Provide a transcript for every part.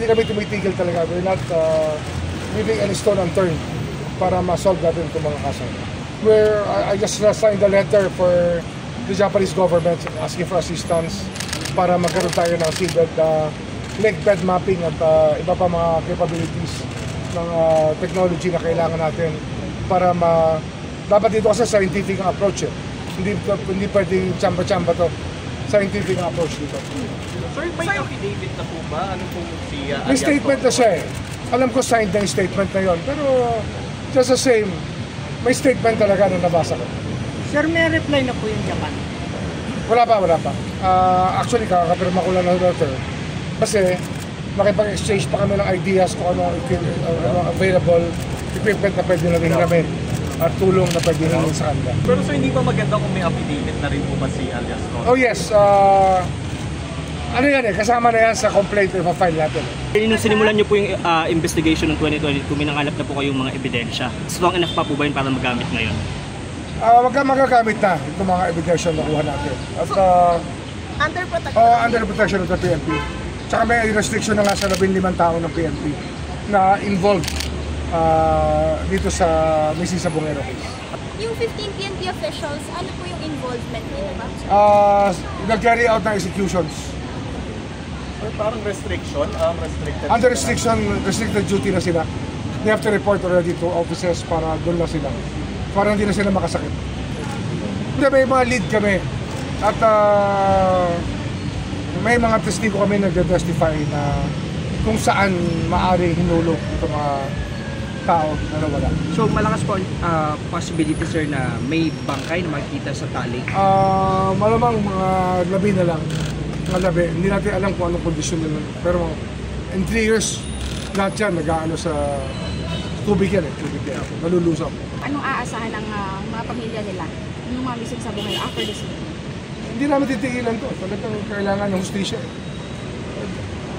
kami tumitigil talaga. We're not leaving any stone unturned para ma-solve natin itong mga kaso. I just signed a letter for the Japanese government asking for assistance para magkaroon tayo ng seabed lake bed mapping at iba pa mga capabilities ng technology na kailangan natin para dapat dito kasi scientific ang approach eh. Hindi pwedeng chamba-chamba to. Scientific ang approach dito. Sir, may affidavit na po ba? Ano po si may statement na siya eh. Alam ko signed na yung statement na yon, pero just the same, may statement talaga na nabasa ko. Sir, may reply na po yung Japan? Wala pa. Actually, kakapirma ko lang ng letter. Kasi makipag-exchange pa kami ng ideas kung ano available equipment na pwede namin hiramin at tulong na pwede namin sa kanila. Pero so hindi ba maganda kung may affidavit na rin po ba si alias Ron? Oh yes, ano yan eh, kasama na yan sa complaint na file natin. Nung sinimulan niyo po yung investigation ng 2020, kung minangalap na po kayong mga ebidensya, strong enough pa po ba yun para magamit ngayon? Wag ka magagamit na itong mga ebidensya na nakuha natin. At under protection? Under protection of the PNP. Tsaka may restriction na nga sa 15 tao ng PNP na involved dito sa Mrs. Bungero case. Yung 15 PNP officials, ano po yung involvement nila ba? Nag-carry out ng executions. Or parang restriction? Restricted Under restricted duty na sila. They have to report already to officers para doon na sila. Para hindi na sila makasakit. Hindi, may mga lead kami. At may mga testigo kami nagde-testify na kung saan maaari hinulog itong mga tao na nawala. So malakas po possibility sir na may bangkay na makikita sa tali? Malamang mga labi na lang. Mga labi. Hindi natin alam kung anong kondisyon nila. Pero in 3 years, lahat yan nag-aano sa tubig yan eh. Tubig yan. Nalulusap. Anong aasahan ng mga pamilya nila nung mamisig sa buhay after this meeting? Hindi namin titigilan to. Talagang kailangan ng hustisya.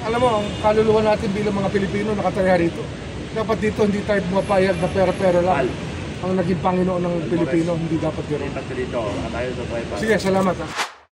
Alam mo, ang kaluluwa natin bilang mga Pilipino nakataya rito. Dapat dito hindi tayo mapayag na pera-pera lang. Ang naging Panginoon ng Pilipino, hindi dapat yun. Sige, salamat ha.